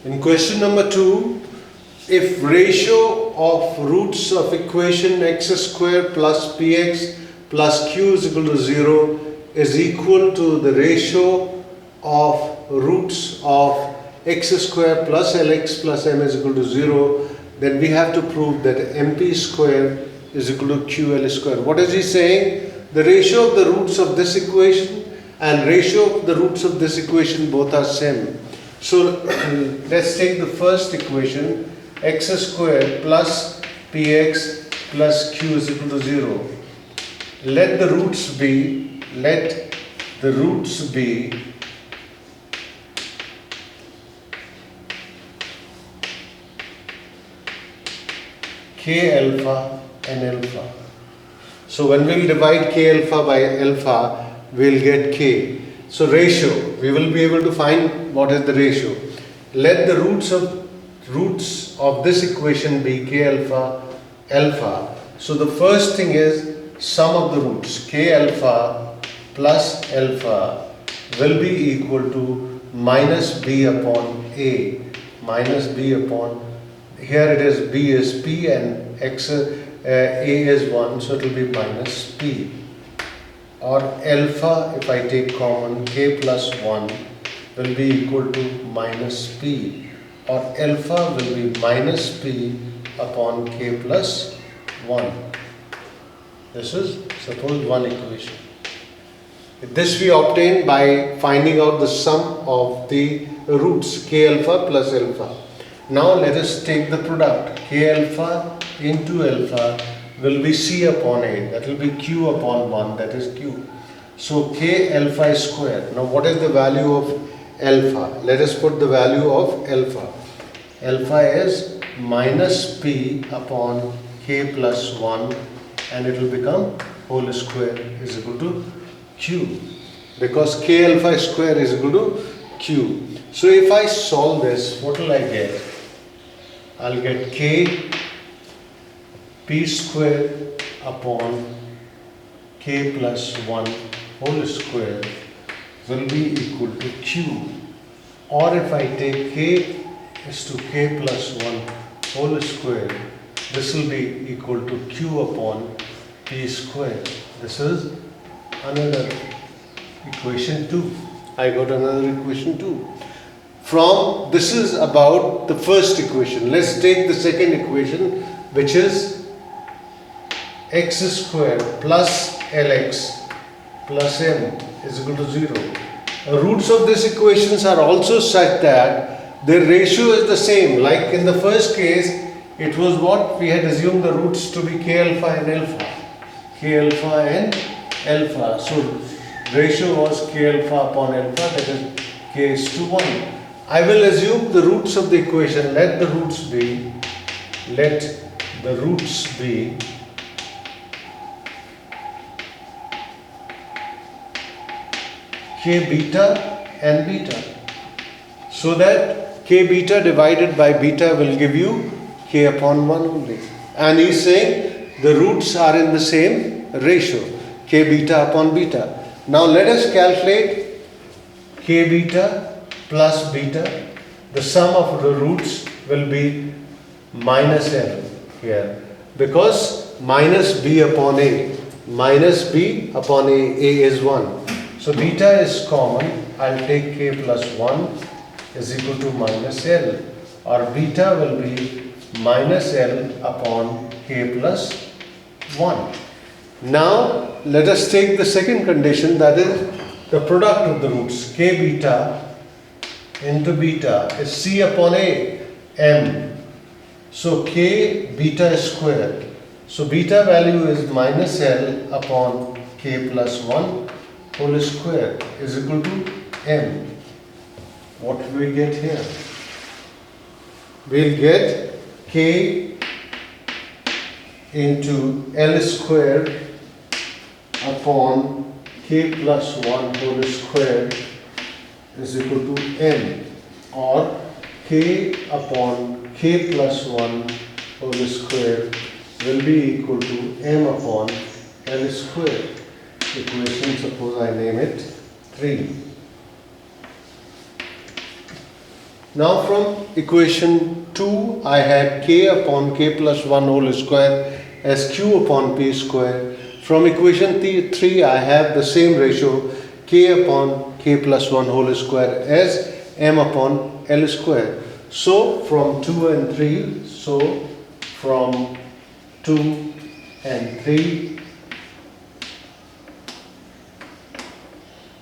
In question number 2, if ratio of roots of equation x square plus px plus q is equal to 0 is equal to the ratio of roots of x square plus lx plus m is equal to 0, then we have to prove that mp square is equal to ql square. What is he saying? The ratio of the roots of this equation and ratio of the roots of this equation both are same. So let's take the first equation, x square plus px plus q is equal to 0. Let the roots be k alpha and alpha. So when we will divide k alpha by alpha, we will get k. So ratio, we will be able to find what is the ratio. Let the roots of this equation be k alpha alpha. So the first thing is sum of the roots, k alpha plus alpha will be equal to minus b upon a, minus b upon, here it is b is p and x a is 1, so it will be minus p. Or alpha, if I take common, k plus 1 will be equal to minus p, or alpha will be minus p upon k plus 1. This is suppose one equation. This we obtain by finding out the sum of the roots k alpha plus alpha. Now let us take the product, k alpha into alpha will be c upon a, that will be q upon 1, that is q. So k alpha square. Now what is the value of alpha? Let us put the value of alpha. Alpha is minus p upon k plus 1 and it will become whole square is equal to q, because k alpha square is equal to q. So if I solve this, what will I get? I'll get k p square upon k plus 1 whole square will be equal to q, or if I take k is to k plus 1 whole square, this will be equal to q upon p square. This is another equation 2. I got another equation 2. From this is about the first equation. Let's take the second equation, which is x square plus lx plus m is equal to 0. The roots of these equations are also such that their ratio is the same. Like in the first case, it was what? We had assumed the roots to be k alpha and alpha. K alpha and alpha. So ratio was k alpha upon alpha, that is k is to 1. I will assume the roots of the equation. Let the roots be k beta and beta, so that k beta divided by beta will give you k upon 1 only. And he is saying the roots are in the same ratio, k beta upon beta. Now let us calculate k beta plus beta. The sum of the roots will be minus l here, because minus b upon a, a is 1. So beta is common. I'll take k plus 1 is equal to minus l, or beta will be minus l upon k plus 1. Now let us take the second condition, that is the product of the roots. K beta into beta is c upon a, m. So k beta square. So beta value is minus l upon k plus 1 whole square is equal to m. What do we get here? We'll get k into l square upon k plus 1 whole square is equal to m, or k upon k plus 1 whole square will be equal to m upon l square. Equation, suppose I name it 3. Now from equation 2 I had k upon k plus 1 whole square as q upon p square. From equation 3 I have the same ratio k upon k plus 1 whole square as m upon l square. So from 2 and 3, so from 2 and 3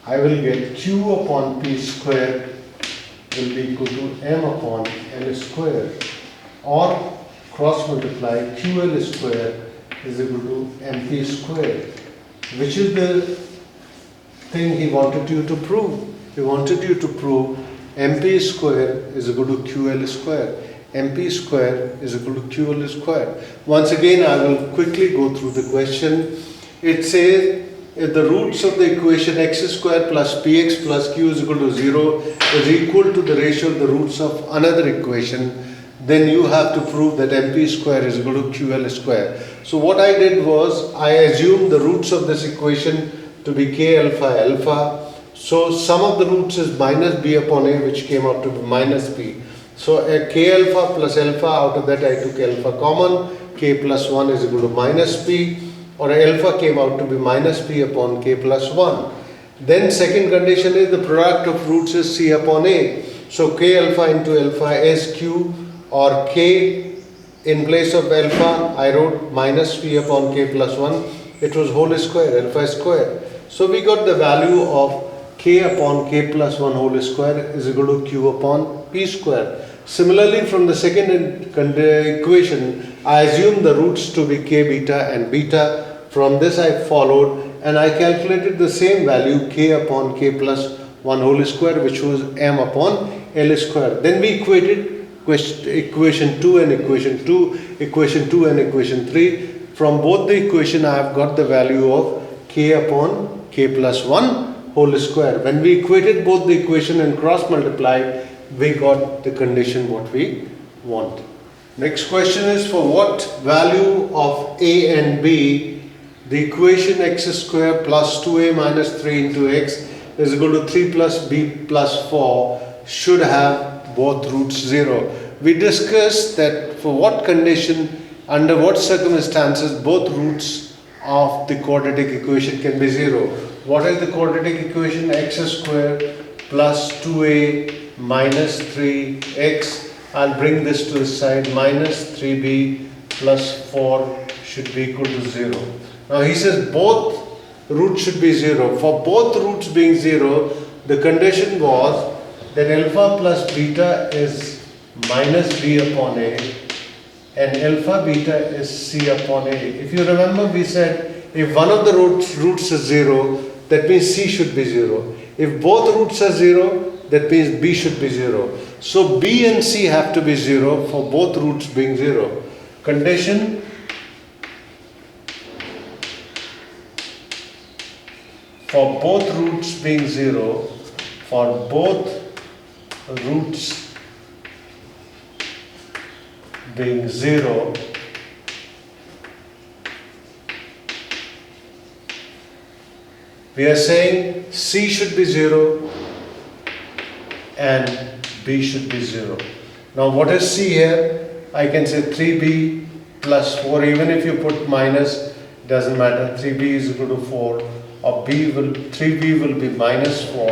I will get q upon p square will be equal to m upon l square, or cross multiply ql square is equal to mp square. Which is the thing he wanted you to prove? He wanted you to prove mp square is equal to ql square. mp square is equal to ql square. Once again I will quickly go through the question. It says if the roots of the equation x square plus px plus q is equal to 0 is equal to the ratio of the roots of another equation, then you have to prove that mp square is equal to ql square. So what I did was I assumed the roots of this equation to be k alpha alpha. So sum of the roots is minus b upon a, which came out to be minus p. So a k alpha plus alpha, out of that I took alpha common, k plus 1 is equal to minus p, or alpha came out to be minus p upon k plus 1. Then second condition is the product of roots is c upon a. So k alpha into alpha is q, or k in place of alpha I wrote minus p upon k plus 1. It was whole square, alpha square. So we got the value of k upon k plus 1 whole square is equal to q upon p square. Similarly, from the second equation, I assumed the roots to be k beta and beta. From this I followed and I calculated the same value k upon k plus 1 whole square, which was m upon l square. Then we equated equation 2 and equation 2, equation 2 and equation 3. From both the equation I have got the value of k upon k plus 1 whole square. When we equated both the equation and cross multiplied, we got the condition what we want. Next question is, for what value of a and b the equation x square plus 2a minus 3 into x is equal to 3 plus b plus 4 should have both roots 0. We discussed that for what condition, under what circumstances both roots of the quadratic equation can be 0. What is the quadratic equation? X square plus 2a minus 3x. I'll bring this to the side. Minus 3b plus 4 should be equal to 0. Now he says both roots should be 0. For both roots being 0, the condition was that alpha plus beta is minus b upon a and alpha beta is c upon a. If you remember, we said if one of the roots is 0, that means c should be 0. If both roots are 0, that means b should be 0. So b and c have to be 0 for both roots being 0. Condition for both roots being 0, for both roots being 0, we are saying c should be 0 and b should be 0. Now what is c here? I can say 3b plus 4, even if you put minus, doesn't matter. 3b is equal to 4, or 3b will be minus 4,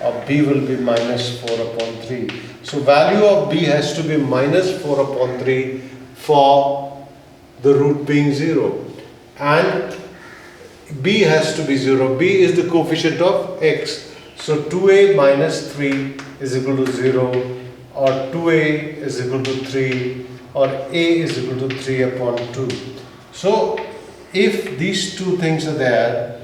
or b will be minus 4 upon 3. So value of b has to be minus 4 upon 3 for the root being 0. And b has to be 0. b is the coefficient of x. So 2a minus 3 is equal to 0, or 2a is equal to 3, or a is equal to 3 upon 2. So if these two things are there,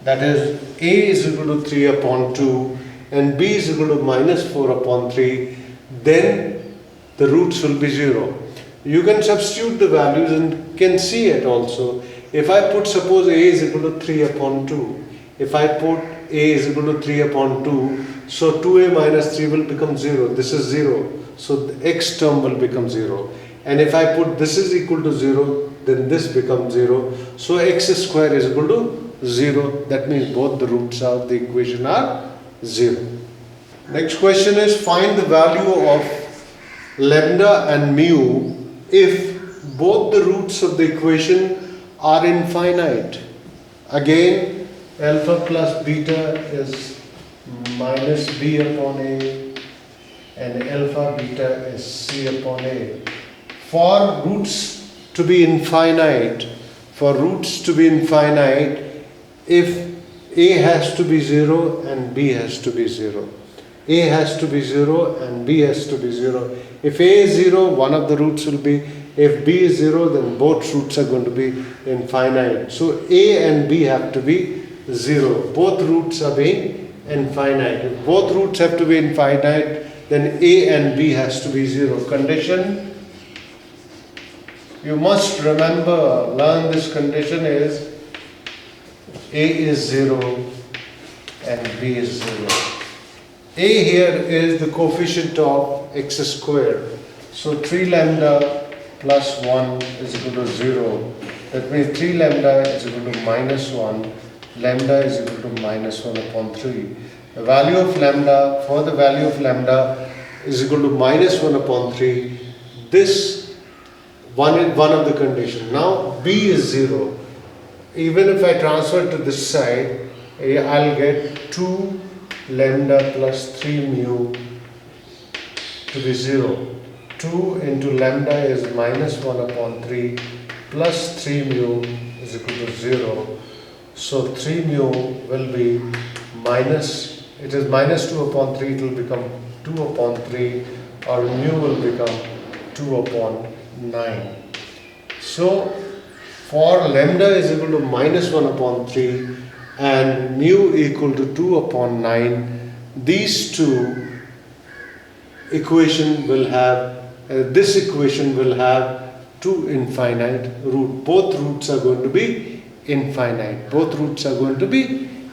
that is a is equal to 3 upon 2 and b is equal to minus 4 upon 3, then the roots will be 0. You can substitute the values and can see it also. If I put, suppose a is equal to 3 upon 2, if I put a is equal to 3 upon 2, so 2a minus 3 will become 0. This is 0. So the x term will become 0. And if I put this is equal to 0, then this becomes 0. So x square is equal to 0. That means both the roots of the equation are 0. Next question is find the value of lambda and mu if both the roots of the equation are infinite. Again, alpha plus beta is minus b upon a and alpha beta is c upon a. For roots to be infinite, if a has to be 0 and b has to be 0. A has to be 0 and b has to be 0. If a is 0, one of the roots will be. If b is 0, then both roots are going to be infinite. So a and b have to be 0. Both roots are being infinite. If both roots have to be infinite, then a and b has to be 0. Condition, you must remember, learn this condition is a is 0 and b is 0. A here is the coefficient of x square. So 3 lambda plus 1 is equal to 0. That means 3 lambda is equal to minus 1. Lambda is equal to minus 1 upon 3. The value of lambda, for the value of lambda is equal to minus 1 upon 3. This one is one of the conditions. Now b is 0. Even if I transfer to this side, I'll get 2 lambda plus 3 mu to be 0. 2 into lambda is minus 1 upon 3 plus 3 mu is equal to 0. So 3 mu will be minus, it is minus 2 upon 3, it will become 2 upon 3, or mu will become 2 upon 9. So for lambda is equal to minus 1 upon 3 and mu equal to 2 upon 9, these two equation will have, this equation will have two infinite roots. Both roots are going to be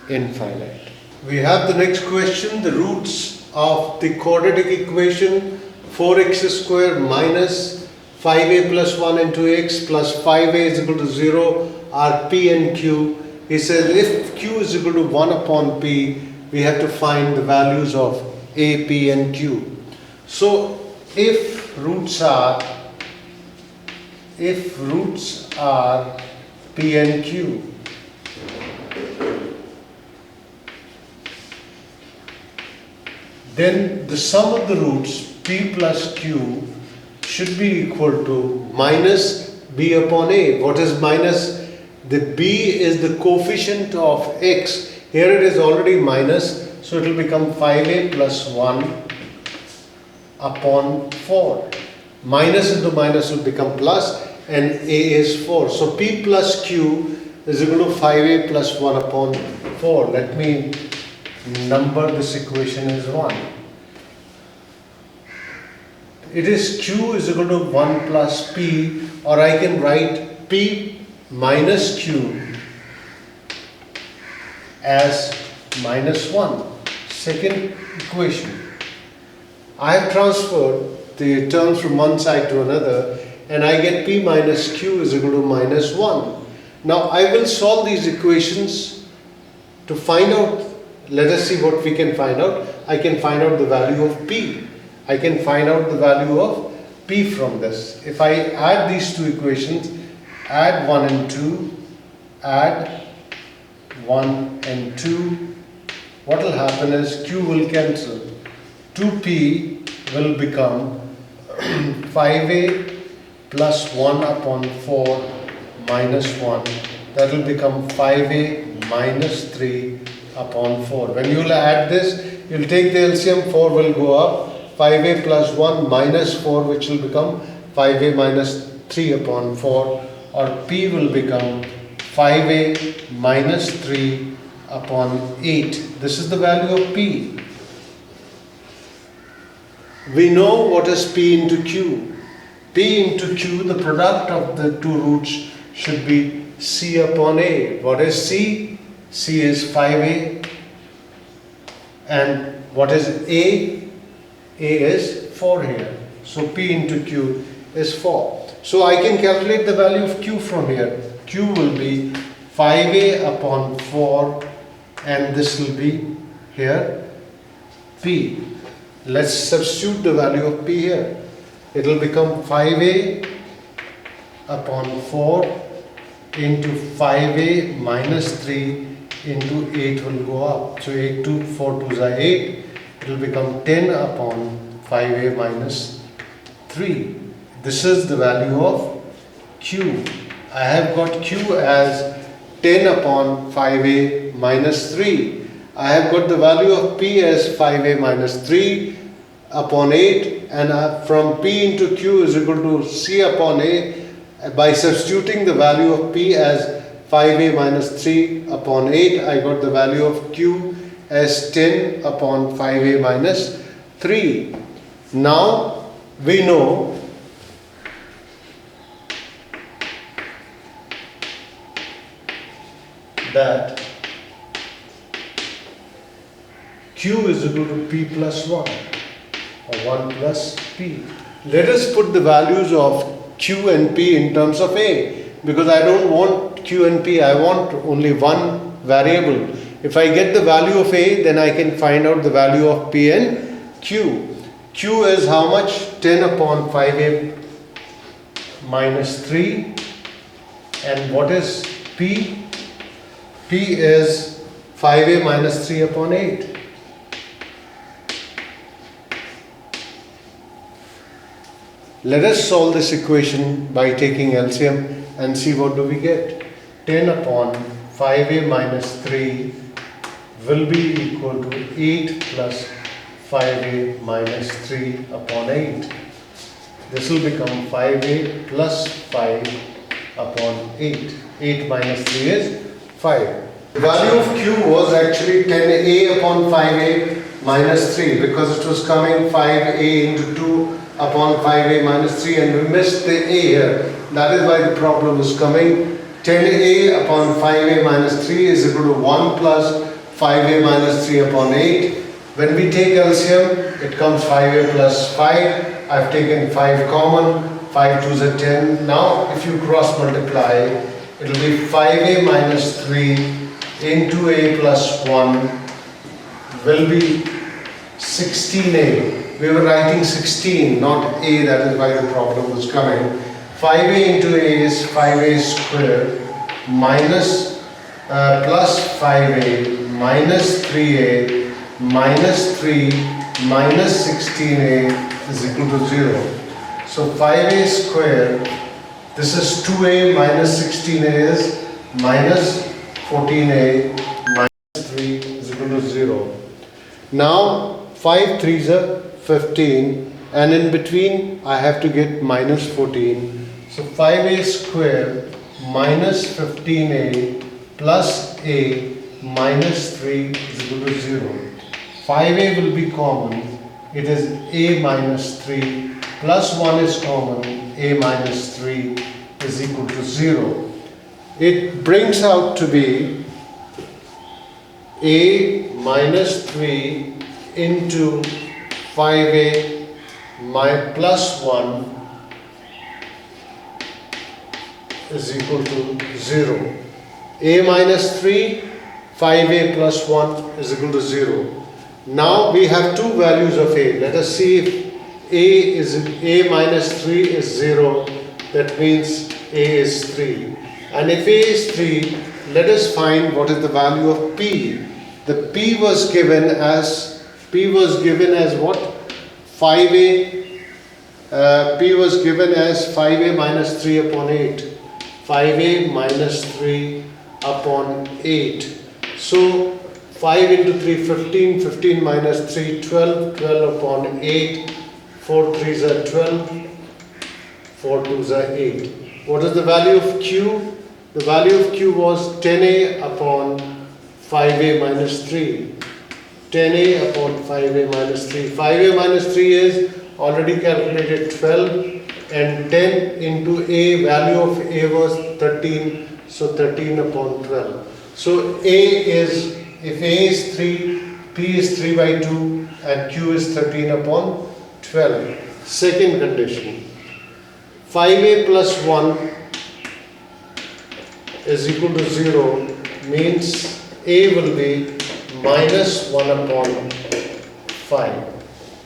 infinite. We have the next question, the roots of the quadratic equation 4x square minus 5a plus 1 into x plus 5a is equal to 0 are p and q. He says if q is equal to 1 upon p, we have to find the values of a, p and q. So if roots are p and q, then the sum of the roots p plus q should be equal to minus b upon a. What is minus? The b is the coefficient of x. Here it is already minus, so it will become 5a plus 1 upon 4. Minus into minus will become plus, and a is 4. So p plus q is equal to 5a plus 1 upon 4. Let me number this equation as 1. It is q is equal to 1 plus p, or I can write p minus q as minus 1. Second equation. I have transferred the terms from one side to another and I get p minus q is equal to minus 1. Now I will solve these equations to find out, let us see what we can find out. I can find out the value of p. I can find out the value of p from this. If I add these two equations, add 1 and 2, add 1 and 2, what will happen is q will cancel. 2p will become 5a plus 1 upon 4 minus 1. That will become 5a minus 3 upon 4. When you will add this, you will take the LCM, 4 will go up. 5a plus 1 minus 4, which will become 5a minus 3 upon 4, or p will become 5a minus 3 upon 8. This is the value of p. We know what is p into q. P into q, the product of the two roots should be c upon a. What is c? C is 5a. And what is a? A is 4 here. So P into Q is 4. So I can calculate the value of Q from here. Q will be 5a upon 4, and this will be here P. Let's substitute the value of P here. It will become 5A upon 4 into 5A minus 3 into 8 will go up. So 8 to 4 2s are 8. It will become 10 upon 5A minus 3. This is the value of Q. I have got Q as 10 upon 5A minus 3. I have got the value of P as 5A minus 3 upon 8, and from P into Q is equal to C upon A. By substituting the value of P as 5A minus 3 upon 8, I got the value of Q as 10 upon 5A minus 3. Now we know that Q is equal to P plus 1 or 1 plus P. Let us put the values of Q and P in terms of A, because I don't want Q and P, I want only one variable. If I get the value of A, then I can find out the value of P and Q. Q is how much? 10 upon 5A minus 3. And what is P? P is 5A minus 3 upon 8. Let us solve this equation by taking LCM and see what do we get. 10 upon 5A minus 3 will be equal to 8 plus 5A minus 3 upon 8. This will become 5A plus 5 upon 8. 8 minus 3 is 5. The value of Q was actually 10A upon 5A minus 3, because it was coming 5A into 2 upon 5A minus 3, and we missed the A here. That is why the problem is coming. 10A upon 5A minus 3 is equal to 1 plus 5A minus 3 upon 8. When we take LCM, it comes 5A plus 5. I've taken 5 common. 5 2s are 10. Now if you cross multiply, it will be 5A minus 3 into A plus 1 will be 16A. We were writing 16, not A, that is why the problem was coming. 5A into A is 5A squared minus plus 5A minus 3A minus 3 minus 16A is equal to 0. So 5A squared, this is 2A minus 16A is minus 14A minus 3 is equal to 0. Now 5 3s are 15, and in between I have to get minus 14. So 5A squared minus 15A plus A minus 3 is equal to 0. 5A will be common. It is A minus 3 plus 1 is common. A minus 3 is equal to 0. It brings out to be A minus 3 into 5A plus 1 is equal to 0. A minus 3, 5A plus 1 is equal to 0. Now we have two values of A. Let us see if A minus 3 is 0. That means A is 3. And if A is 3, let us find what is the value of P. The P was given as what? 5A. P was given as 5A minus 3 upon 8. 5A minus 3 upon 8. So 5 into 3, 15. 15 minus 3, 12. 12 upon 8. 4 3s are 12. 4 2s are 8. What is the value of Q? The value of Q was 10A upon 5A minus 3. 10A upon 5A minus 3. 5A minus 3 is already calculated 12, and 10 into A, value of A was 13, so 13 upon 12. So A is, if A is 3, P is 3 by 2 and Q is 13 upon 12. Second condition, 5A plus 1 is equal to 0 means A will be minus 1 upon 5.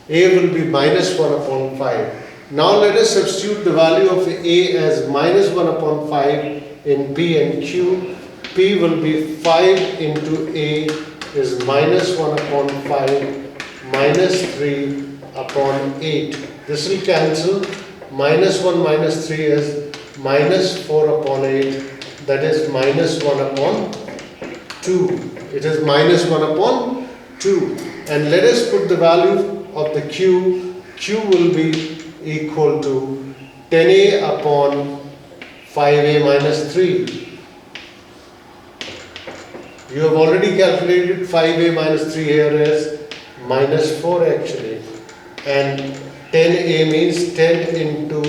A will be minus 1 upon 5. Now let us substitute the value of A as minus 1 upon 5 in P and Q. P will be 5 into A is minus 1 upon 5 minus 3 upon 8. This will cancel. Minus 1 minus 3 is minus 4 upon 8. That is minus 1 upon 2. It is minus 1 upon 2. And let us put the value of the Q. Q will be equal to 10A upon 5A minus 3. You have already calculated 5A minus 3 here as minus 4 actually. And 10A means 10 into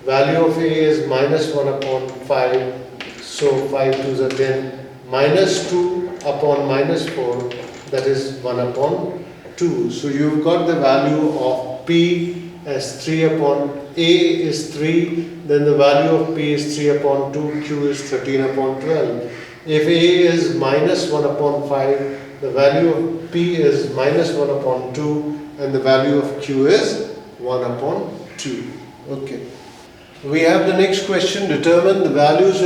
value of A is minus 1 upon 5. So 5 2s are 10. Minus 2 upon minus 4, that is 1 upon 2. So you've got the value of P as 3 upon A is 3, then the value of P is 3 upon 2, Q is 13 upon 12. If A is minus 1 upon 5, the value of P is minus 1 upon 2, and the value of Q is 1 upon 2. Okay. We have the next question. Determine the values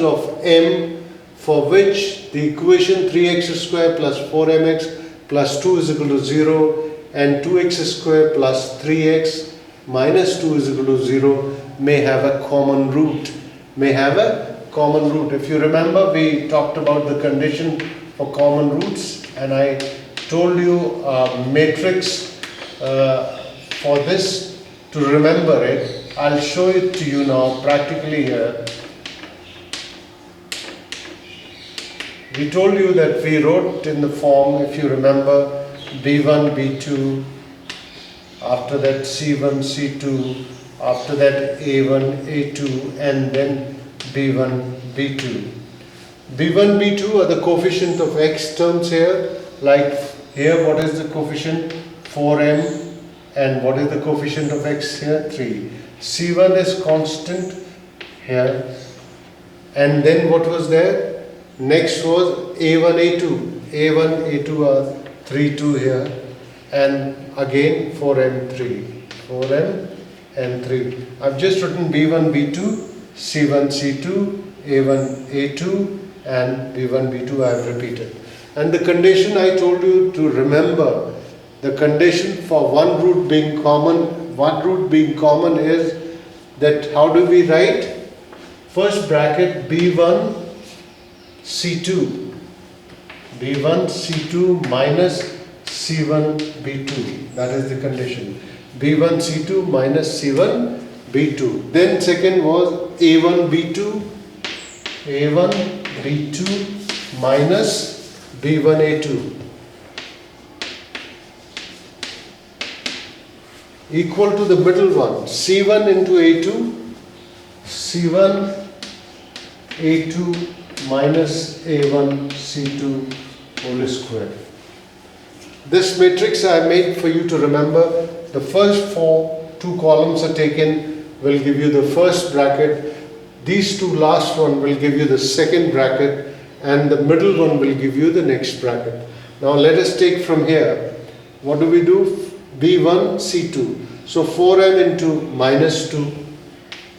of M for which the equation 3x square plus 4mx plus 2 is equal to 0 and 2x square plus 3x minus 2 is equal to 0 may have a common root. If you remember, we talked about the condition for common roots, and I told you a matrix for this to remember it. I'll show it to you now practically here. We told you that we wrote in the form, if you remember, B1, B2, after that C1, C2, after that A1, A2, and then B1, B2. B1, B2 are the coefficient of x terms here. Like here, what is the coefficient? 4m. And what is the coefficient of x here? 3. C1 is constant here. And then what was there? Next was A1, A2. A1, A2 are 3, 2 here. And again 4m, 3. 4m and 3. I've just written B1, B2, C1, C2, A1, A2 and B1, B2 I have repeated. And the condition I told you to remember, the condition for one root being common is that how do we write? First bracket B1, C2. B1, C2 minus C1, B2. That is the condition. B1, C2 minus C1, B2. Then second was A1, B2. A1, B2 minus B1, A2. Equal to the middle one, C1 into A2, C1, A2 minus A1, C2 whole square. This matrix I made for you to remember. The first two columns are taken, will give you the first bracket. These two last one will give you the second bracket, and the middle one will give you the next bracket. Now let us take from here. What do we do? B1, C2. So 4m into minus 2,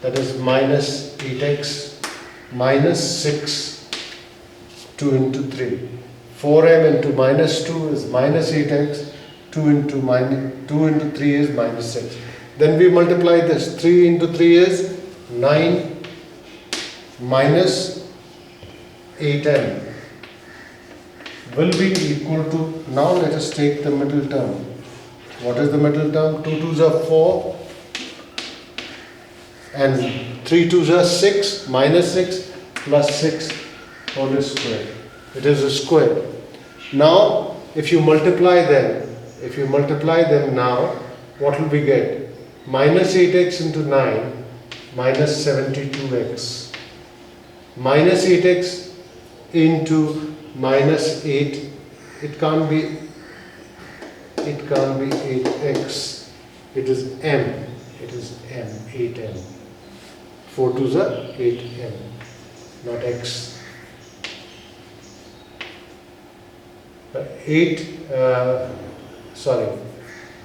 that is minus 8x, minus 6, 2 into 3. 4m into minus 2 is minus 8x, 2 into 3 is minus 6. Then we multiply this. 3 into 3 is 9 minus 8m will be equal to, now let us take the middle term. What is the middle term? 2 2s are 4 and 3 2s are 6, minus 6 plus 6 whole square. It is a square. Now if you multiply them now, what will we get? Minus 8x into 9 minus 72x. Minus 8x into minus 8, it can't be 8x, it is m, 8m. 4 2s are 8m, not x.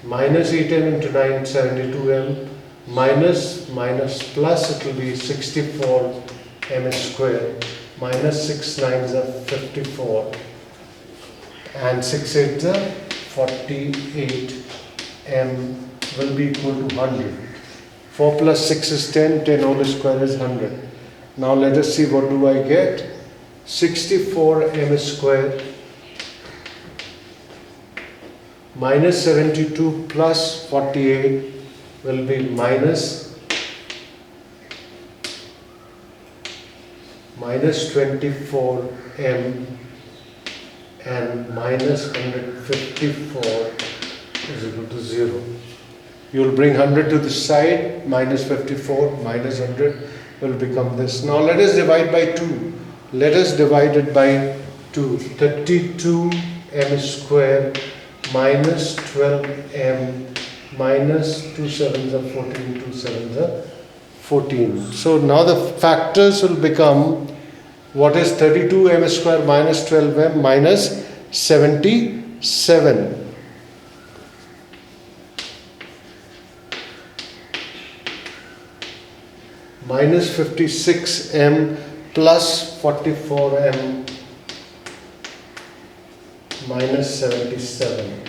minus 8m into 9, 72m, minus plus, it will be 64m square, minus 6 9s are 54, and 6 8s are 48m will be equal to 100. 4 plus 6 is 10, 10 whole square is 100. Now let us see what do I get. 64m square minus 72 plus 48 will be minus 24m, and minus 154 is equal to 0. You will bring 100 to the side, minus 54 minus 100 will become this. Now let us divide by 2. Let us divide it by 2. 32m square minus 12m minus 2 7s are 14, 2 7s are 14. So now the factors will become, what is 32m square minus 12m minus 77. Minus 56m plus 44m minus 77.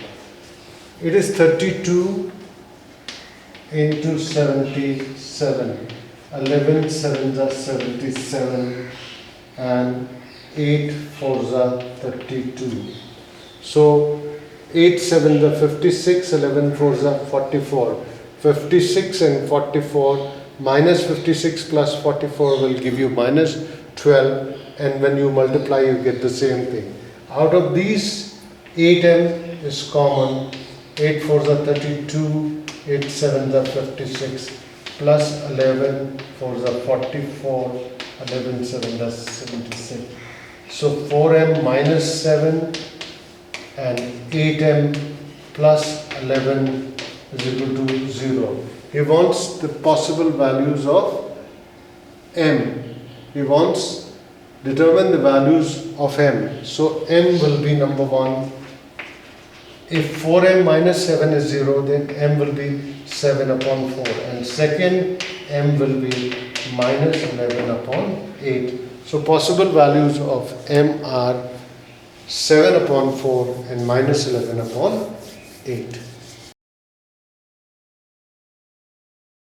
It is 32 into 77. 11 7s are 77 and 8 4s are 32. So 8 7s are 56, 11 4s are 44. 56 and 44 minus 56 plus 44 will give you minus 12, and when you multiply you get the same thing. Out of these, 8m is common. 8 4s are 32, 8 7s are 56, plus 11 4s are 44, 11 7s are 76. So 4m minus 7 and 8m plus 11 is equal to 0. He wants the possible values of m. He wants determine the values of m. So m will be number 1. If 4m minus 7 is 0, then m will be 7 upon 4. And second, m will be minus 11 upon 8. So possible values of m are 7 upon 4 and minus 11 upon 8.